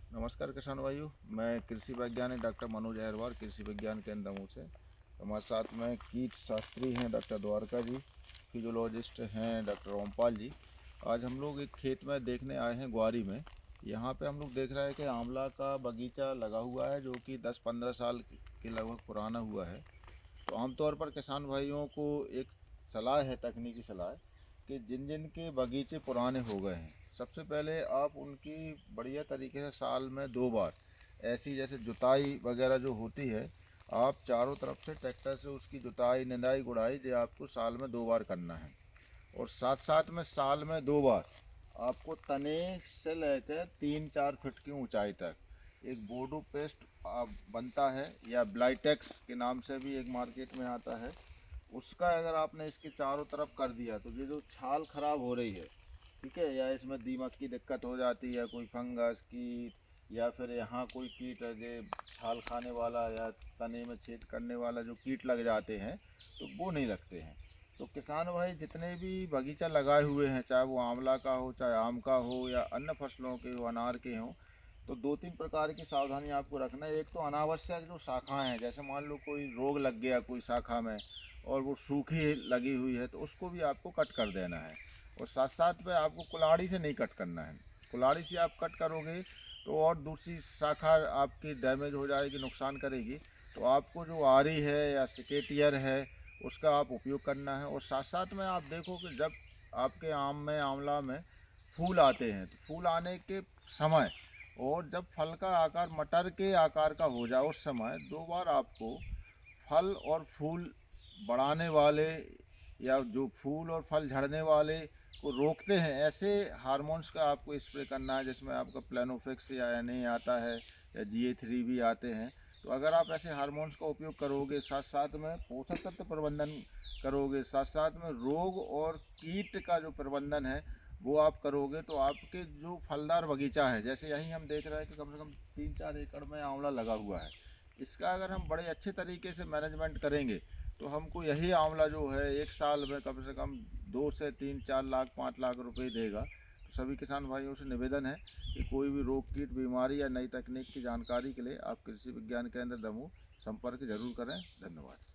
नमस्कार किसान भाइयों, मैं कृषि वैज्ञानिक डॉक्टर मनोज अहरवार कृषि विज्ञान केंद्र दमोह से। हमारे साथ में कीट शास्त्री हैं डॉक्टर द्वारका जी, फिजियोलॉजिस्ट हैं डॉक्टर ओमपाल जी। आज हम लोग एक खेत में देखने आए हैं ग्वारी में। यहाँ पे हम लोग देख रहे हैं कि आंवला का बगीचा लगा हुआ है जो कि 10-15 साल के लगभग पुराना हुआ है। तो आमतौर पर किसान भाइयों को एक सलाह है, तकनीकी सलाह कि जिन जिन के बगीचे पुराने हो गए हैं, सबसे पहले आप उनकी बढ़िया तरीके से साल में 2 बार ऐसी जैसे जुताई वगैरह जो होती है, आप चारों तरफ से ट्रैक्टर से उसकी जुताई निंदाई गुड़ाई जो आपको साल में 2 बार करना है। और साथ साथ में साल में 2 बार आपको तने से लेकर 3-4 फीट की ऊंचाई तक एक बोडो पेस्ट बनता है, या ब्लाइटेक्स के नाम से भी एक मार्केट में आता है। उसका अगर आपने इसके चारों तरफ कर दिया तो ये जो छाल खराब हो रही है, ठीक है, या इसमें दीमक की दिक्कत हो जाती है, कोई फंगस कीट, या फिर यहाँ कोई कीट है छाल खाने वाला या तने में छेद करने वाला जो कीट लग जाते हैं, तो वो नहीं लगते हैं। तो किसान भाई जितने भी बगीचा लगाए हुए हैं, चाहे वो आंवला का हो, चाहे आम का हो, या अन्य फसलों के हो, अनार के हों, तो 2-3 प्रकार की सावधानी आपको रखना है। एक तो अनावश्यक जो शाखाएं हैं, जैसे मान लो कोई रोग लग गया कोई शाखा में और वो सूखी लगी हुई है, तो उसको भी आपको कट कर देना है। और साथ साथ में आपको कुल्हाड़ी से नहीं कट करना है। कुल्हाड़ी से आप कट करोगे तो और दूसरी शाखा आपकी डैमेज हो जाएगी, नुकसान करेगी। तो आपको जो आरी है या सिकेटियर है उसका आप उपयोग करना है। और साथ साथ में आप देखो कि जब आपके आम में आंवला में फूल आते हैं, तो फूल आने के समय और जब फल का आकार मटर के आकार का हो जाए उस समय 2 बार आपको फल और फूल बढ़ाने वाले, या जो फूल और फल झड़ने वाले को रोकते हैं, ऐसे हार्मोन्स का आपको स्प्रे करना है, जिसमें आपका प्लानोफिक्स या एन आता है, या GA3 भी आते हैं। तो अगर आप ऐसे हार्मोन्स का उपयोग करोगे, साथ साथ में पोषक तत्व प्रबंधन करोगे, साथ साथ में रोग और कीट का जो प्रबंधन है वो आप करोगे, तो आपके जो फलदार बगीचा है, जैसे यहीं हम देख रहे हैं कि कम से कम 3-4 एकड़ में आंवला लगा हुआ है, इसका अगर हम बड़े अच्छे तरीके से मैनेजमेंट करेंगे तो हमको यही आंवला जो है एक साल में कम से कम 2 से 3-4 लाख 5 लाख रुपए देगा। तो सभी किसान भाइयों से निवेदन है कि कोई भी रोग कीट बीमारी या नई तकनीक की जानकारी के लिए आप कृषि विज्ञान केंद्र दमोह संपर्क जरूर करें। धन्यवाद।